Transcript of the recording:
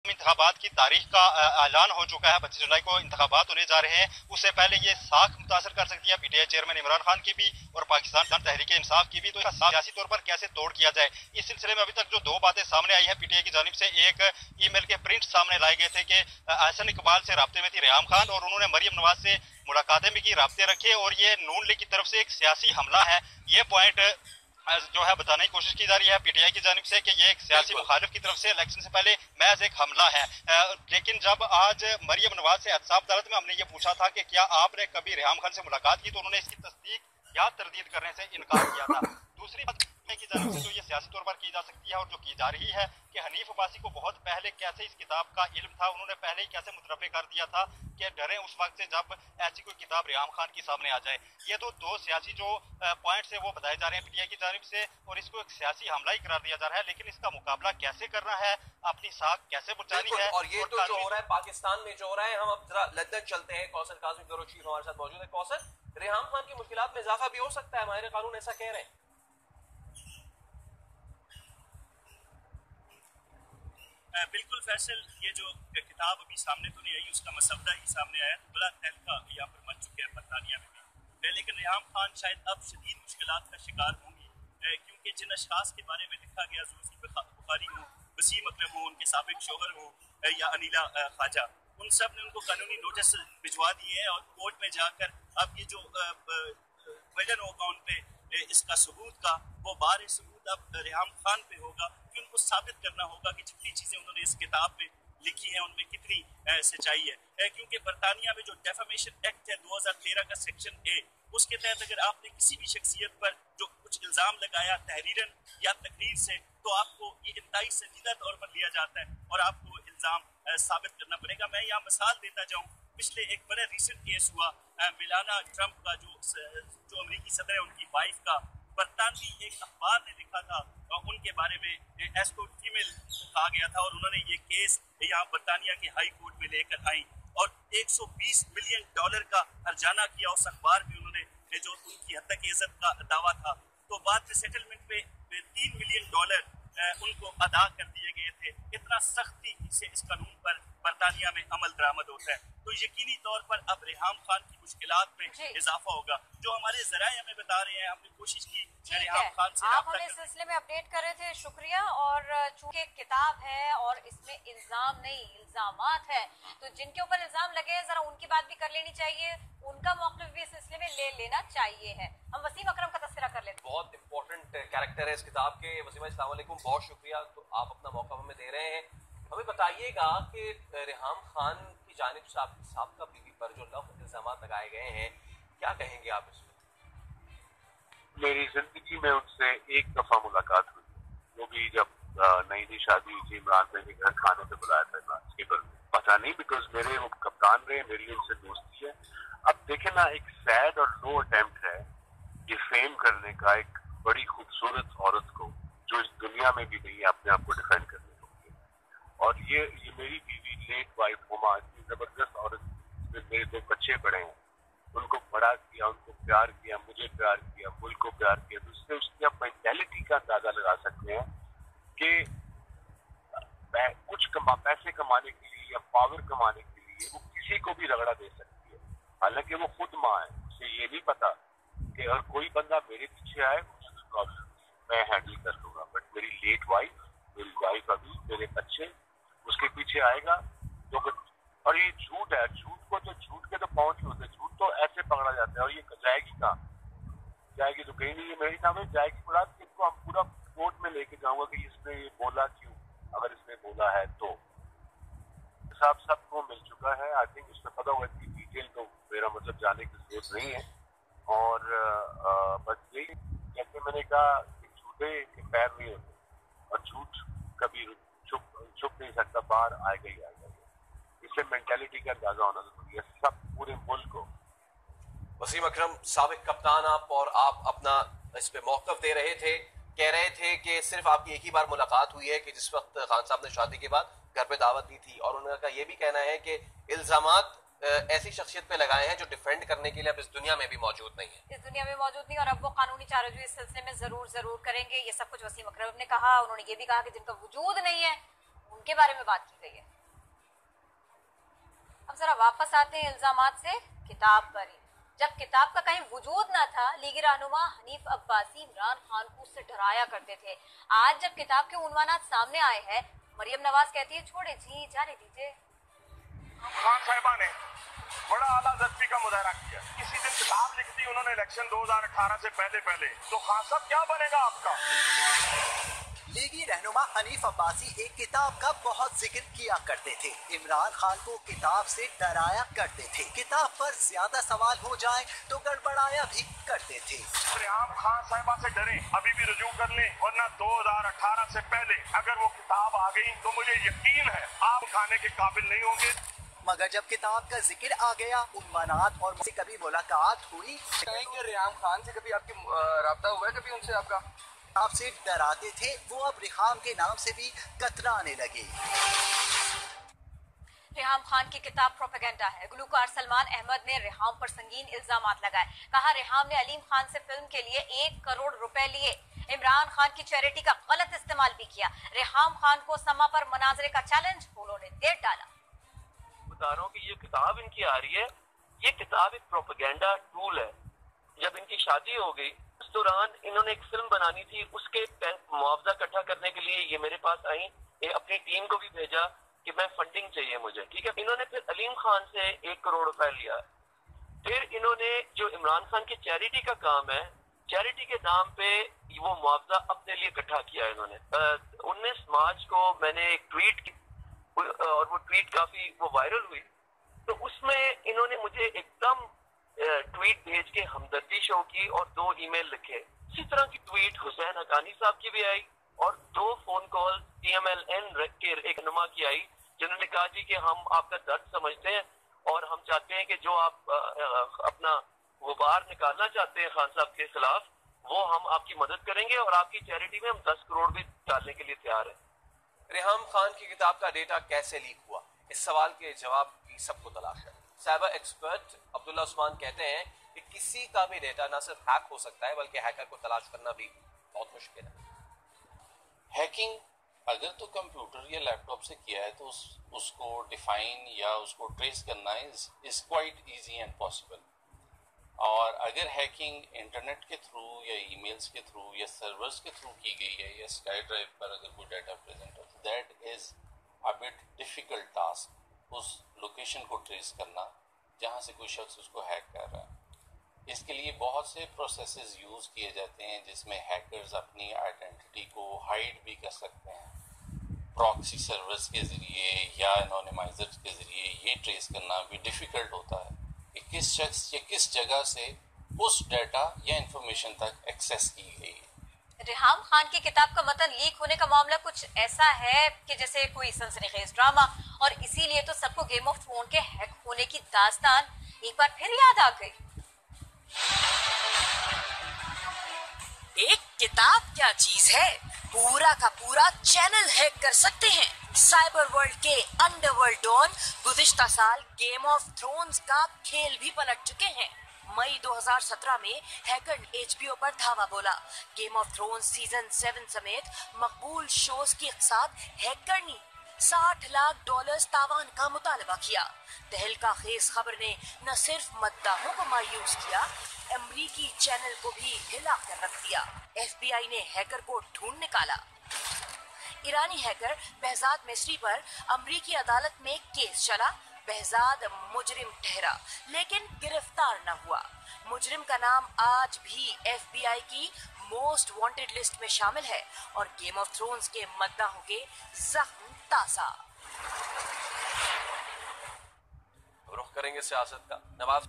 इंतखाबात की तारीख का ऐलान हो चुका है। 25 जुलाई को इंतखाबात होने जा रहे हैं। उससे पहले ये साख मुतासर कर सकती है पीटीआई चेयरमैन इमरान खान की भी और पाकिस्तान तहरीक इंसाफ की भी। तो इसका सियासी तौर पर कैसे तोड़ किया जाए, इस सिलसिले में अभी तक जो दो बातें सामने आई है पीटीआई की जानिब से, एक ईमेल के प्रिंट सामने लाए गए थे कि एहसन इकबाल से राब्ते में थी रेहाम खान और उन्होंने मरियम नवाज से मुलाकातें भी की, राब्ते रखे, और ये नून लीग की तरफ से एक सियासी हमला है। ये पॉइंट जो है बताने की कोशिश की जा रही है पीटीआई की जानिब से कि ये एक सियासी मुखालिफ की तरफ से इलेक्शन से पहले महज एक हमला है। लेकिन जब आज मरियम नवाज से एहतसाब अदालत में हमने ये पूछा था कि क्या आपने कभी रेहाम खान से मुलाकात की, तो उन्होंने इसकी तस्दीक या तरदीद करने से इनकार किया था। दूसरी बात की जानिब से जो ये सियासी तौर पर की जा सकती है और जो की जा रही है कि हनीफ अब्बासी को बहुत पहले कैसे इस किताब का इल्म था, उन्होंने पहले ही कैसे मुतरफ़े कर दिया था कि डरे उस वक्त से जब ऐसी कोई किताब रेहाम खान की सामने आ जाए। ये तो दो सियासी जो पॉइंट्स है वो बताए जा रहे हैं पीटीआई की जानिब से और इसको एक सियासी हमला ही करार दिया जा रहा है। लेकिन इसका मुकाबला कैसे करना है, अपनी साख कैसे बचानी है, और ये तो जो हो रहा है पाकिस्तान में जो हो रहा है, हम अब जरा लंदन चलते हैं। कौसर काज़मी ब्यूरो चीफ हमारे साथ मौजूद है। कौसर, रेहाम खान की मुश्किलात में इजाफा भी हो सकता है, माहिर कानून ऐसा कह रहे हैं। बिल्कुल फैसल, ये जो किताब अभी सामने तो नहीं आई, उसका मसवदा ही सामने आया तो बड़ा तहलका यहाँ पर मच चुके हैं बरतानिया में भी। लेकिन रेहाम खान शायद अब शदीद मुश्किलात का शिकार होंगी, क्योंकि जिन अशखास के बारे में लिखा गया, ज़ुल्फ़ी बुखारी हो, वसीम अकरम हो, उनके साबिक शोहर हो, या अनिला ख्वाजा, उन सब ने उनको कानूनी नोटिस भिजवा दिए हैं और कोर्ट में जाकर अब ये जो वजन होगा उन पे इसका सबूत का, वो बार सबूत अब रेहाम खान पे होगा कि उनको साबित करना होगा कि जितनी चीजें उन्होंने इस किताब में लिखी है उनमें कितनी सच्चाई है। क्योंकि बरतानिया में जो डेफामेशन एक्ट है 2013 का सेक्शन ए, उसके तहत अगर आपने किसी भी शख्सियत पर जो कुछ इल्जाम लगाया तहरीरन या तकरीर से, तो आपको ये इंतहाई संजीदा तौर पर लिया जाता है और आपको इल्जाम साबित करना पड़ेगा। मैं यहाँ मिसाल देता जाऊँ, पिछले एक बड़ा रिसेंट केस हुआ मिलाना ट्रंप का, जो अमेरिकी सदर है, उनकी वाइफ का। बरतानवी एक अखबार ने लिखा था और उनके बारे में एस्कोर्ट फीमेल कहा गया था और उन्होंने ये केस यहाँ बरतानिया के हाई कोर्ट में लेकर आई और 120 मिलियन डॉलर का हर्जाना किया उस अखबार में उन्होंने, जो उनकी हद तक इज्जत का दावा था। तो बाद में सेटलमेंट पे 3 मिलियन डॉलर उनको अदा कर दिए गए थे। इतना सख्ती से इस कानून पर बरतानिया में अमल दरामद होता है, तो यकीनी तौर पर अब रेहाम खान की मुश्किलात में इजाफा होगा। जो हमारे जराए हमें बता रहे हैं, हमने कोशिश की रेहाम खान से आप हमें इस सिलसिले में अपडेट कर रहे थे, शुक्रिया। और चूंकि किताब है और इसमें इल्जाम नहीं इल्जामात है, तो जिनके ऊपर इल्जाम लगे हैं जरा उनकी बात भी कर लेनी चाहिए, उनका मौक़िफ़ भी इस सिलसिले में ले लेना चाहिए है। हम वसीम अकरम का तस्करा कर लेते हैं। बहुत इंपॉर्टेंट कैरेक्टर है इस किताब के। वसीम, अस्सलाम वालेकुम, बहुत शुक्रिया, तो आप अपना मौका हमें दे रहे हैं। हमें बताइएगा कि रेहाम खान की जानिब से आपकी साबका बीवी पर जो इल्जाम लगाए गए हैं, क्या कहेंगे आप इसमें? मेरी जिंदगी में उनसे एक दफा मुलाकात हुई, वो भी जब नई नई शादी हुई थी, इमरान भाई के घर खाने पे बुलाया था इमरान के घर। पता नहीं, बिकॉज मेरे वो कप्तान रहे, मेरी उनसे दोस्ती है। अब देखे ना, एक सैड और लो अटेम्प्ट है ये फेम करने का एक बड़ी खूबसूरत औरत को, जो इस दुनिया में भी नहीं है, अपने आप को डिफेंड करने को। और ये मेरी बीवी लेट वाइफ हुमा, इतनी जबरदस्त औरत, मेरे 2 बच्चे बड़े हैं, उनको बड़ा किया, उनको प्यार किया, मुझे प्यार किया, मुल्क को प्यार किया। तो उससे उसकी आप मेंटेलिटी का अंदाजा लगा सकते हैं कि कुछ पैसे कमाने के लिए या पावर कमाने के लिए वो किसी को भी रगड़ा दे सकती है। हालांकि वो खुद माँ है, उसे ये नहीं पता कि अगर कोई बंदा मेरे पीछे आए मैं हैंडल कर लूंगा, बट मेरी लेट वाइफ, मेरी वाइफ अभी, मेरे बच्चे, उसके पीछे आएगा तो और ये झूठ है, झूठ के तो पहुंच होते, झूठ तो ऐसे पकड़ा जाता है। और ये जाएगी कहाँ? जाएगी तो कहीं नहीं, ये मेरी नाम है जाएगी बुरा, इसको हम पूरा कोर्ट में लेके जाऊंगा कि इसने ये बोला क्यों, अगर इसने बोला है तो। साहब सबको मिल चुका है, आई थिंक उसमें पता हुआ कि डिटेल तो मेरा मतलब जाने की जरूरत नहीं है। और बस यही, जैसे मैंने कहा कि झूठे के पैर नहीं होते और झूठ कभी छुप नहीं सकता, बाहर आएगा ही आएगा। इससे मेंटालिटी का अंदाजा होना जरूरी है सब पूरे मुल्क को। वसीम अकरम, साबिक कप्तान आप, और आप अपना इस पे मौक़िफ़ दे रहे थे, कह रहे थे कि सिर्फ आपकी एक ही बार मुलाकात हुई है कि जिस वक्त खान साहब ने शादी के बाद घर पे दावत दी थी, और उनका ये भी कहना है कि इल्जामात ऐसी शख्सियत पे लगाए हैं जो डिफेंड करने के लिए अब इस दुनिया में भी मौजूद नहीं है, इस दुनिया में मौजूद नहीं, और अब वो कानूनी चाराजोई इस सिलसिले में जरूर करेंगे। ये सब कुछ वसीम अकरम ने कहा। उन्होंने ये भी कहा कि जिनका वजूद नहीं है उनके बारे में बात की गई है। अब जरा वापस आते हैं इल्जामात से किताब पर ही। जब किताब का कहीं वजूद ना था, लीगी रहनुमा हनीफ अब्बासी इमरान खान को उससे डराया करते थे। आज जब किताब के उन्वानात सामने आए हैं, मरियम नवाज कहती है छोड़े जी, जाने दीजिए। खान साहिबा ने बड़ा आला ज़ब्ती का मुजाहरा किया। किसी दिन किताब लिख दी उन्होंने इलेक्शन 2018 से पहले, तो खान साहब क्या बनेगा आपका? लीगी रहनुमा हनीफ अब्बासी एक किताब का बहुत जिक्र किया करते थे। इमरान खान को किताब से डराया करते थे। किताब पर ज्यादा सवाल हो जाए तो गड़बड़ाया भी करते थे। आप खान साहिबा से डरें, अभी भी रुजू कर लें, वरना 2018 से पहले अगर वो किताब आ गई तो मुझे यकीन है आप खाने के काबिल नहीं होंगे। मगर जब किताब का जिक्र आ गया, उन्वानात और मुझसे कभी मुलाकात हुई। रेहाम खान से कभी आपकी राब्ता हुआ है? कभी उनसे आपका? आपसे डराते थे, वो अब रेहाम के नाम से भी कतराने लगे। रेहाम खान की किताब प्रोपेगेंडा है। गुलकार सलमान अहमद ने रेहाम पर संगीन इल्जामात लगाए। कहा रेहाम ने अलीम खान से फिल्म के लिए 1 करोड़ रुपए लिए। इमरान खान की चैरिटी का गलत इस्तेमाल भी किया। रेहाम खान को समा पर मनाजरे का चैलेंज उन्होंने दे डाला। बता रहा हूं कि ये किताब इनकी आ रही है, ये किताब एक प्रोपेगेंडा टूल है। जब इनकी शादी हो गई उस दौरान इन्होंने एक फिल्म बनानी थी, उसके मुआवजा इकट्ठा करने के लिए ये मेरे पास आई। अपनी टीम को भी भेजा कि मैं फंडिंग चाहिए मुझे, ठीक है। इन्होंने फिर अलीम खान से 1 करोड़ रुपए लिया। फिर इन्होंने जो इमरान खान की चैरिटी का काम है, चैरिटी के नाम पे वो मुआवजा अपने लिए इकट्ठा किया इन्होंने। 19 मार्च को मैंने एक ट्वीट की और वो ट्वीट काफी वो वायरल हुई, तो उसमें इन्होंने मुझे एकदम ट्वीट भेज के हमदर्दी शो की और 2 ईमेल लिखे। इसी तरह की ट्वीट हुसैन हकानी साहब की भी आई और 2 फोन कॉल TMLN के एक नुमा की आई, जिन्होंने कहा जी कि हम आपका दर्द समझते हैं और हम चाहते हैं कि जो आप अपना गुबार निकालना चाहते हैं खान साहब के खिलाफ, वो हम आपकी मदद करेंगे और आपकी चैरिटी में हम 10 करोड़ भी डालने के लिए तैयार हैं। रेहाम खान की किताब का डेटा कैसे लीक हुआ, इस सवाल के जवाब की सबको तलाश है। साइबर एक्सपर्ट अब्दुल्ला उस्मान कहते हैं कि किसी का भी डेटा ना सिर्फ हैक हो सकता है बल्कि हैकर को तलाश करना भी बहुत मुश्किल है। हैकिंग अगर तो कंप्यूटर या लैपटॉप से किया है तो उसको डिफाइन या उसको ट्रेस करना is quite easy and possible. और अगर हैकिंग इंटरनेट के थ्रू या ईमेल्स के थ्रू या सर्वर्स के थ्रू की गई है या स्काई ड्राइव पर अगर कोई डाटा प्रेजेंट हो तो that is a bit difficult task, उस लोकेशन को ट्रेस करना जहां से कोई शख्स उसको हैक कर रहा है। इसके लिए बहुत से प्रोसेसेस यूज़ किए जाते हैं जिसमें हैकर्स अपनी आइडेंटिटी को हाइड भी कर सकते हैं। प्रॉक्सी सर्वर्स के ज़रिए या एनोनिमाइजर्स के ज़रिए ये ट्रेस करना भी डिफ़िकल्ट होता है कि किस शख्स या किस जगह से उस डाटा या इंफॉर्मेशन तक एक्सेस की गई है। रेहाम खान की किताब का मतन लीक होने का मामला कुछ ऐसा है कि जैसे कोई सनसनीखेज ड्रामा, और इसीलिए तो सबको गेम ऑफ थ्रोन के हैक होने की दास्तान एक बार फिर याद आ गई। एक किताब क्या चीज है, पूरा का पूरा चैनल हैक कर सकते हैं। साइबर वर्ल्ड के अंडरवर्ल्ड डॉन गुज़िश्ता साल गेम ऑफ थ्रोन्स का खेल भी पलट चुके हैं। मई 2017 में हैकर ने HBO पर धावा बोला। गेम ऑफ थ्रोन्स सीजन 7 समेत मकबूल शोज के साथ हैकर ने $60 लाख तावान का मुतालबा किया। तहलका खेज खबर ने न सिर्फ मद्दाहों को मायूस किया, अमरीकी चैनल को भी हिला कर रख दिया। FBI ने हैकर को ढूंढ निकाला। ईरानी हैकर behzad misri पर अमरीकी अदालत में केस चला। behzad मुजरिम ठहरा लेकिन गिरफ्तार न हुआ। मुजरिम का नाम आज भी FBI की मोस्ट वांटेड लिस्ट में शामिल है और गेम ऑफ थ्रोन्स के मद्दाहों के जख्म ताजा। रुख करेंगे सियासत का। नवाज